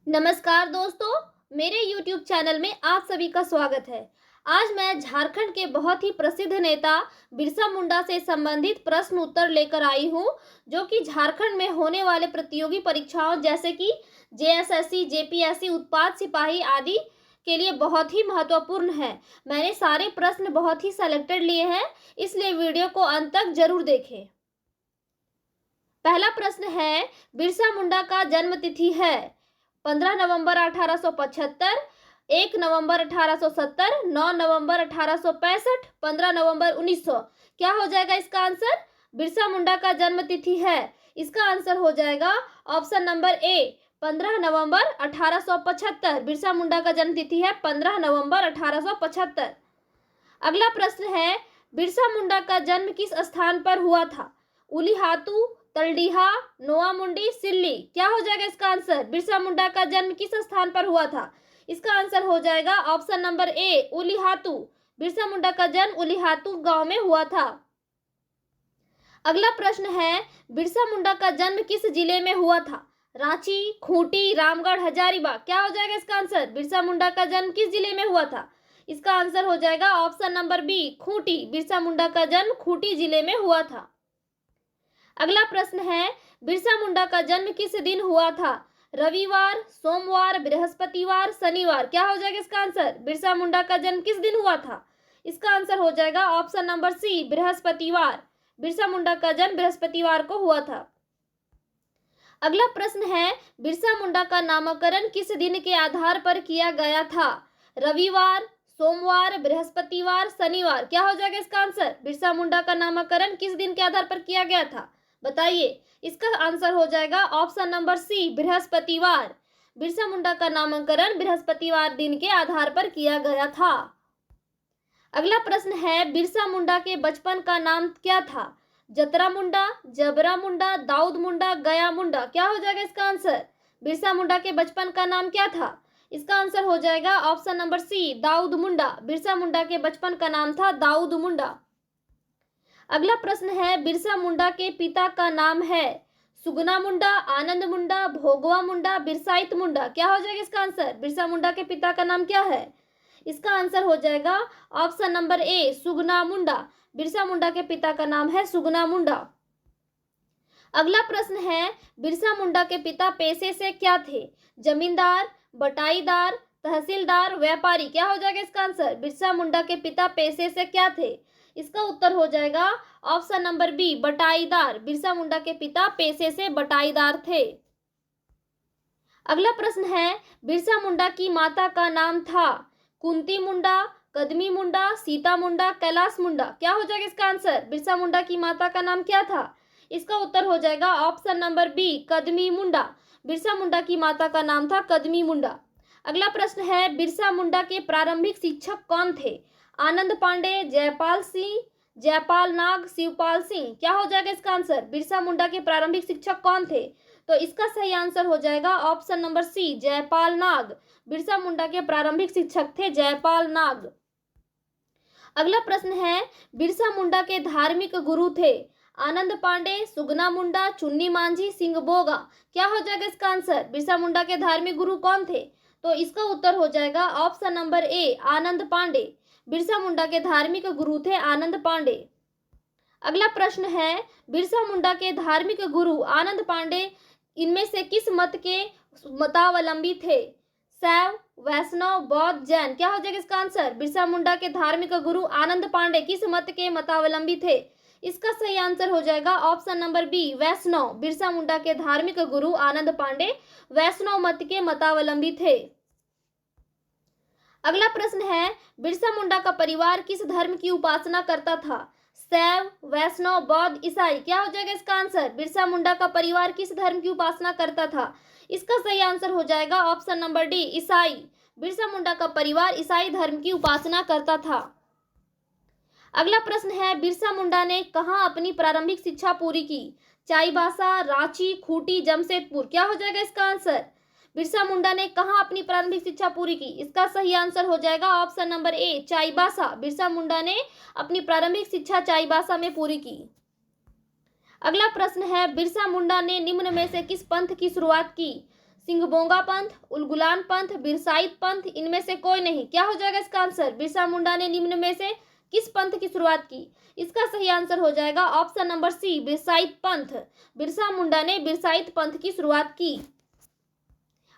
नमस्कार दोस्तों, मेरे YouTube चैनल में आप सभी का स्वागत है। आज मैं झारखंड के बहुत ही प्रसिद्ध नेता बिरसा मुंडा से संबंधित प्रश्न उत्तर लेकर आई हूं, जो कि झारखंड में होने वाले प्रतियोगी परीक्षाओं जैसे कि जेएसएससी, जेपीएससी, उत्पाद सिपाही आदि के लिए बहुत ही महत्वपूर्ण है। मैंने सारे प्रश्न बहुत ही सेलेक्टेड लिए हैं, इसलिए वीडियो को अंत तक जरूर देखें। पहला प्रश्न है, बिरसा मुंडा का जन्म तिथि है 15 नवंबर 1875, 1 नवंबर 1870, 9 नवंबर 1865, 15 नवंबर 1900। क्या हो जाएगा इसका आंसर? बिरसा मुंडा का जन्म तिथि है, इसका आंसर हो जाएगा ऑप्शन नंबर ए 15 नवंबर 1875। बिरसा मुंडा का जन्म तिथि है 15 नवंबर 1875। अगला प्रश्न है, बिरसा मुंडा का जन्म किस स्थान पर हुआ था? उलीहातू, तलडीहा, नोआमुंडी, सिल्ली। क्या हो जाएगा इसका आंसर? बिरसा मुंडा का जन्म किस स्थान पर हुआ था? इसका आंसर हो जाएगा option number A Ulihatu. Birsa Munda का जन्म उलीहातू गांव में हुआ था। अगला प्रश्न है, बिरसा मुंडा का जन्म किस जिले में हुआ था? रांची, खूंटी, रामगढ़, हजारीबाग। क्या हो जाएगा इसका आंसर? बिरसा मुंडा का जन्म किस जिले में हुआ था? इसका आंसर हो जाएगा option number B Khunti. Birsa Munda का जन्म खूंटी जिले में हुआ था। अगला प्रश्न है, बिरसा मुंडा का जन्म किस दिन हुआ था? रविवार, सोमवार, बृहस्पतिवार, शनिवार। क्या हो जाएगा इसका आंसर? बिरसा मुंडा का जन्म किस दिन हुआ था? इसका आंसर हो जाएगा ऑप्शन नंबर सी बृहस्पतिवार। बिरसा मुंडा का जन्म बृहस्पतिवार को हुआ था। अगला प्रश्न है, बिरसा मुंडा का नामकरण किस दिन के आधार पर किया गया था? रविवार, सोमवार, बृहस्पतिवार, शनिवार। क्या हो जाएगा इसका आंसर? बिरसा मुंडा का नामकरण किस दिन के आधार पर किया गया था? बताइए। इसका आंसर हो जाएगा ऑप्शन नंबर सी बृहस्पतिवार। बिरसा मुंडा का नामकरण बृहस्पतिवार दिन के आधार पर किया गया था। अगला प्रश्न है, बिरसा मुंडा के बचपन का नाम क्या था? जतरा मुंडा, जबरा मुंडा, दाऊद मुंडा, गया मुंडा। क्या हो जाएगा इसका आंसर? बिरसा मुंडा के बचपन का नाम क्या था? इसका आंसर हो जाएगा ऑप्शन नंबर सी दाऊद मुंडा। बिरसा मुंडा के बचपन का नाम था दाऊद मुंडा। अगला प्रश्न है, बिरसा मुंडा के पिता का नाम है? सुगना मुंडा, आनंद मुंडा, भोगवा मुंडा, बिरसाइत मुंडा। क्या हो जाएगा इसका आंसर? बिरसा मुंडा के पिता का नाम क्या है? इसका आंसर हो जाएगा ऑप्शन नंबर ए सुगना मुंडा। बिरसा मुंडा के पिता का नाम है सुगना मुंडा। अगला प्रश्न है, बिरसा मुंडा के पिता पेशे से क्या थे? जमींदार, बटाईदार, तहसीलदार, व्यापारी। क्या हो जाएगा इसका आंसर? बिरसा मुंडा के पिता पेशे से क्या थे? इसका उत्तर हो जाएगा ऑप्शन नंबर बी बटाईदार। बिरसा मुंडा के पिता पेशे से बटाईदार थे। अगला प्रश्न है, बिरसा मुंडा की माता का नाम था? कुंती मुंडा, कदमी मुंडा, सीता मुंडा, कैलाश मुंडा। क्या हो जाएगा इसका आंसर? बिरसा मुंडा की माता का नाम क्या था? इसका उत्तर हो जाएगा ऑप्शन नंबर बी कदमी मुंडा। बिरसा मुंडा की माता का नाम था कदमी मुंडा। अगला प्रश्न है, बिरसा मुंडा के प्रारंभिक शिक्षक कौन थे? आनंद पांडे, जयपाल सिंह, जयपाल नाग, शिवपाल सिंह। क्या हो जाएगा इसका आंसर? बिरसा मुंडा के प्रारंभिक शिक्षक कौन थे? तो इसका सही आंसर हो जाएगा ऑप्शन नंबर सी जयपाल नाग। बिरसा मुंडा के प्रारंभिक शिक्षक थे जयपाल नाग। अगला प्रश्न है, बिरसा मुंडा के धार्मिक गुरु थे? आनंद पांडे, सुगना मुंडा, चुन्नी मांझी, सिंह बोगा। क्या हो जाएगा इसका आंसर? बिरसा मुंडा के धार्मिक गुरु कौन थे? तो इसका उत्तर हो जाएगा ऑप्शन नंबर ए आनंद पांडे। बिरसा मुंडा के धार्मिक गुरु थे आनंद पांडे। अगला प्रश्न है, बिरसा मुंडा के धार्मिक गुरु आनंद पांडे इनमें से किस मत के मतावलंबी थे? शैव, वैष्णव, बौद्ध, जैन। क्या हो जाएगा इसका आंसर? बिरसा मुंडा के धार्मिक गुरु आनंद पांडे किस मत के मतावलंबी थे? इसका सही आंसर हो जाएगा ऑप्शन नंबर बी वैष्णव। बिरसा मुंडा के धार्मिक गुरु आनंद पांडे वैष्णव मत के मतावलंबी थे। अगला प्रश्न है, बिरसा मुंडा का परिवार किस धर्म की उपासना करता था? शैव, वैष्णव, बौद्ध, ईसाई। क्या हो जाएगा इसका आंसर? बिरसा मुंडा का परिवार किस धर्म की उपासना करता था? इसका सही आंसर हो जाएगा ऑप्शन नंबर डी ईसाई। बिरसा मुंडा का परिवार ईसाई धर्म की उपासना करता था। अगला प्रश्न है, बिरसा मुंडा ने कहाँ अपनी प्रारंभिक शिक्षा पूरी की? चाईबासा, रांची, खूंटी, जमशेदपुर। क्या हो जाएगा इसका आंसर? बिरसा मुंडा ने कहाँ अपनी प्रारंभिक शिक्षा पूरी की? इसका सही आंसर हो जाएगा option number A Chaibasa. Birsa Munda ने अपनी प्रारंभिक शिक्षा चाईबासा में पूरी की। अगला प्रश्न है, बिरसा मुंडा ने निम्न में से किस पंथ की शुरुआत की? सिंघबोंगा पंथ, उलगुलान पंथ, बिरसाइत पंथ, इनमें से कोई नहीं। क्या हो जाएगा इसका आंसर? बिरसा मुंडा ने निम्न में से किस पंथ की शुरुआत की? इसका सही आंसर हो जाएगा ऑप्शन नंबर सी, बिरसाइत पंथ। बिरसा मुंडा ने बिरसाइत पंथ की शुरुआत की।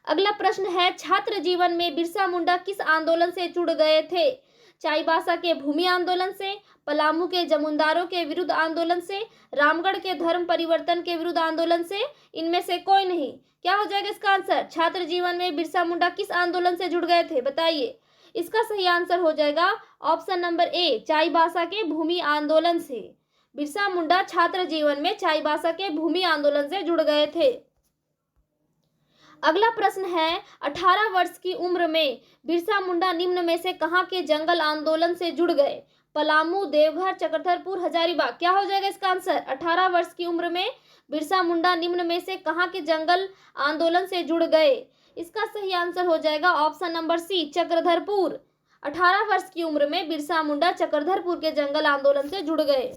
अगला प्रश्न है, छात्र जीवन में बिरसा मुंडा किस आंदोलन से जुड़ गए थे? चाईबासा के भूमि आंदोलन से, पलामू के जमींदारों के विरुद्ध आंदोलन से, रामगढ़ के धर्म परिवर्तन के विरुद्ध आंदोलन से, इनमें से कोई नहीं। क्या हो जाएगा इसका आंसर? छात्र जीवन में बिरसा मुंडा किस आंदोलन से जुड़ गए थे, बताइए। इसका सही आंसर हो जाएगा ऑप्शन नंबर ए, चाईबासा के भूमि आंदोलन से। बिरसा मुंडा छात्र जीवन में चाईबासा के भूमि आंदोलन से जुड़ गए थे। अगला प्रश्न है, 18 वर्ष की उम्र में बिरसा मुंडा निम्न में से कहां के जंगल आंदोलन से जुड़ गए? पलामू, देवघर, चक्रधरपुर, हजारीबाग। क्या हो जाएगा इसका आंसर? 18 वर्ष की उम्र में बिरसा मुंडा निम्न में से कहां के जंगल आंदोलन से जुड़ गए? इसका सही आंसर हो जाएगा ऑप्शन नंबर सी, चक्रधरपुर। 18 वर्ष की उम्र में बिरसा मुंडा चक्रधरपुर के जंगल आंदोलन से जुड़ गए।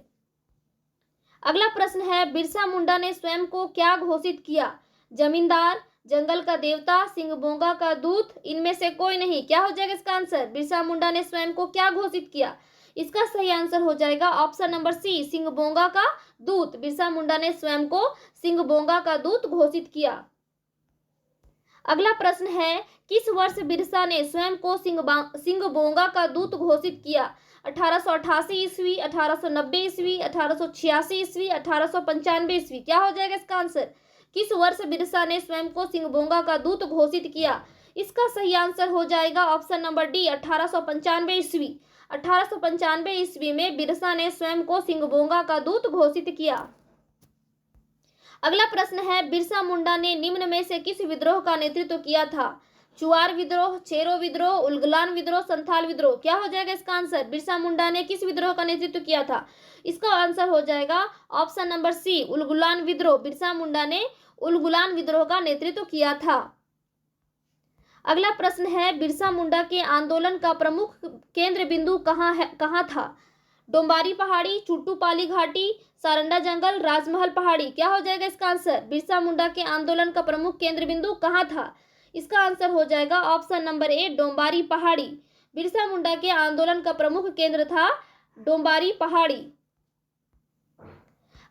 अगला प्रश्न है, बिरसा मुंडा ने स्वयं को क्या घोषित किया? जमींदार, जंगल का देवता, सिंघबोंगा का दूत, इनमें से कोई नहीं। क्या हो जाएगा इसका आंसर? बिरसा मुंडा ने स्वयं को क्या घोषित किया? इसका सही आंसर हो जाएगा ऑप्शन नंबर सी, सिंघबोंगा का दूत। बिरसा मुंडा ने स्वयं को सिंघबोंगा का दूत घोषित किया। अगला प्रश्न है, किस वर्ष बिरसा ने स्वयं को सिंघबोंगा का दूत घोषित किया? 1888 ईस्वी, 1890 ईस्वी, 1886 ईस्वी, 1895 ईस्वी। क्या हो जाएगा इसका आंसर? किस वर्ष बिरसा ने स्वयं को सिंघबोंगा का दूत घोषित किया? इसका सही आंसर हो जाएगा ऑप्शन नंबर डी, 1895 ईस्वी। 1895 ईस्वी में बिरसा ने स्वयं को सिंघबोंगा का दूत घोषित किया। अगला प्रश्न है, बिरसा मुंडा ने निम्न में से किस विद्रोह का नेतृत्व किया था? चुआर विद्रोह, चेरो विद्रोह, उलगुलान विद्रोह, संथाल विद्रोह। क्या हो जाएगा इसका आंसर? बिरसा मुंडा ने किस विद्रोह का नेतृत्व किया था? इसका आंसर हो जाएगा ऑप्शन नंबर सी, उलगुलान विद्रोह। बिरसा मुंडा ने उलगुलान विद्रोह का नेतृत्व किया था। अगला प्रश्न है, बिरसा मुंडा के आंदोलन का प्रमुख केंद्र बिंदु कहाँ था? डोंबारी पहाड़ी, चुट्टूपाली घाटी, सारंडा जंगल, राजमहल पहाड़ी। क्या हो जाएगा इसका आंसर? बिरसा मुंडा के आंदोलन का प्रमुख केंद्र बिंदु कहाँ था? इसका आंसर हो जाएगा ऑप्शन नंबर ए, डोंबारी पहाड़ी। बिरसा मुंडा के आंदोलन का प्रमुख केंद्र था डोंबारी पहाड़ी।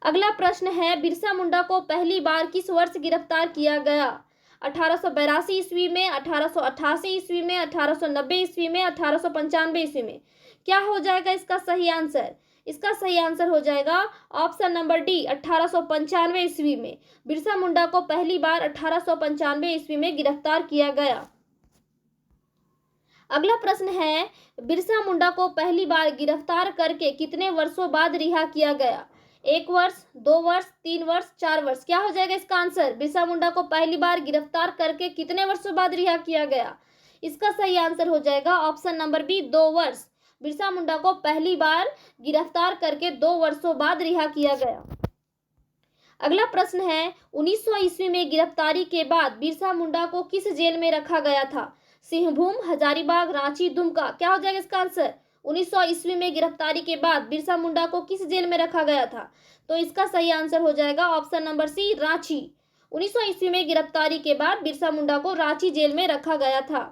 अगला प्रश्न है, बिरसा मुंडा को पहली बार किस वर्ष गिरफ्तार किया गया? 1882 ईस्वी में, 1888 ईस्वी में, 1890 ईस्वी में, 1895 ईस्वी में। क्या हो जाएगा इसका सही आंसर? इसका सही आंसर हो जाएगा ऑप्शन नंबर डी, 1895 ईस्वी में। बिरसा मुंडा को पहली बार 1895 ईस्वी में गिरफ्तार किया गया। अगला प्रश्न है, बिरसा मुंडा को पहली बार गिरफ्तार करके कितने वर्षों बाद रिहा किया गया? 1 वर्ष, 2 वर्ष, 3 वर्ष, 4 वर्ष। क्या हो जाएगा इसका आंसर? बिरसा मुंडा को पहली बार गिरफ्तार करके कितने वर्षों बाद रिहा किया गया? इसका सही आंसर हो जाएगा ऑप्शन नंबर बी, 2 वर्ष। बिरसा मुंडा को पहली बार गिरफ्तार करके 2 वर्षों बाद रिहा किया गया। अगला प्रश्न है, 1900 ईस्वी में गिरफ्तारी के बाद बिरसा मुंडा को किस जेल में रखा गया था? सिंहभूम, हजारीबाग, रांची, दुमका। क्या हो जाएगा इसका आंसर? 1900 ईस्वी में गिरफ्तारी के बाद बिरसा मुंडा को किस जेल में रखा गया था? तो इसका सही आंसर हो जाएगा ऑप्शन नंबर सी, रांची। 1900 ईस्वी में गिरफ्तारी के बाद बिरसा मुंडा को रांची जेल में रखा गया था।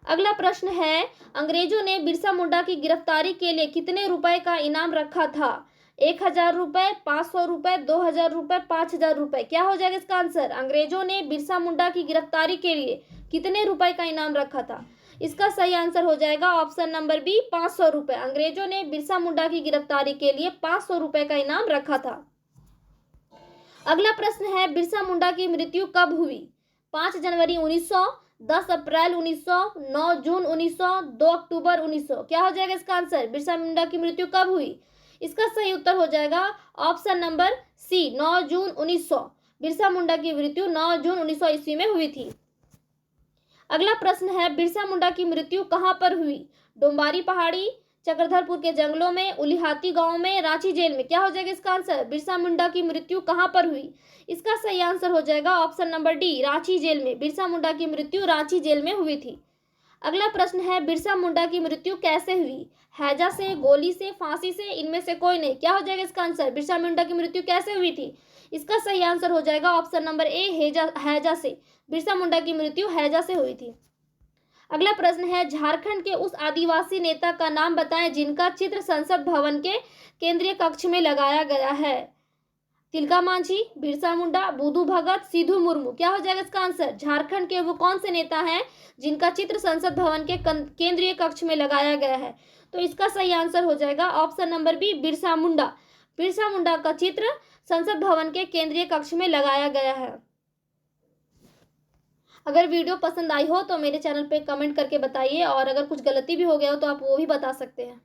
अगला प्रश्न है, अंग्रेजों ने बिरसा मुंडा की गिरफ्तारी के लिए कितने रुपए का इनाम रखा था? 1000 रुपए, 500 रुपए, 2000 रुपए, 5000 रुपए। क्या हो जाएगा इसका आंसर? अंग्रेजों ने बिरसा मुंडा की गिरफ्तारी के लिए कितने रुपए का इनाम रखा था? इसका सही आंसर हो जाएगा ऑप्शन नंबर बी, 500 रुपए। अंग्रेजों ने बिरसा मुंडा की गिरफ्तारी के लिए 500 रुपए का इनाम रखा था। अगला प्रश्न है, बिरसा मुंडा की मृत्यु कब हुई? 5 जनवरी 1900, 10 अप्रैल 1900, 9 जून 1900, 2 अक्टूबर 1900। क्या हो जाएगा इसका आंसर? बिरसा मुंडा की मृत्यु कब हुई? इसका सही उत्तर हो जाएगा ऑप्शन नंबर सी, 9 जून 1900। बिरसा मुंडा की मृत्यु 9 जून 1900 ईस्वी में हुई थी। अगला प्रश्न है, बिरसा मुंडा की मृत्यु कहाँ पर हुई? डोंबारी पहाड़ी, चक्रधरपुर के जंगलों में, उलिहाती गांव में, रांची जेल में। क्या हो जाएगा इसका आंसर? बिरसा मुंडा की मृत्यु कहाँ पर हुई? इसका सही आंसर हो जाएगा option number D, Ranchi jail में। बिरसा मुंडा की मृत्यु रांची जेल में हुई थी। अगला प्रश्न है, बिरसा मुंडा की मृत्यु कैसे हुई? हैजा से, गोली से, फांसी से, इनमें से कोई नहीं। क्या हो जाएगा इसका आंसर? बिरसा मुंडा की मृत्यु कैसे हुई थी? इसका सही आंसर हो जाएगा ऑप्शन नंबर ए, हैजा से। बिरसा मुंडा की मृत्यु हैजा से हुई थी। अगला प्रश्न है, झारखंड के उस आदिवासी नेता का नाम बताएं जिनका चित्र संसद भवन के केंद्रीय कक्ष में लगाया गया है। तिलका मांझी, बिरसा मुंडा, बुद्धू भगत, सिद्धू मुर्मू। क्या हो जाएगा इसका आंसर? झारखंड के वो कौन से नेता हैं जिनका चित्र संसद भवन के केंद्रीय कक्ष में लगाया गया है? तो इसका सही आंसर हो जाएगा option number B, Birsa Munda. Birsa Munda का चित्र संसद भवन के केंद्रीय कक्ष में लगाया गया है। अगर वीडियो पसंद आई हो तो मेरे चैनल पे कमेंट करके बताइए, और अगर कुछ गलती भी हो गया हो तो आप वो भी बता सकते हैं।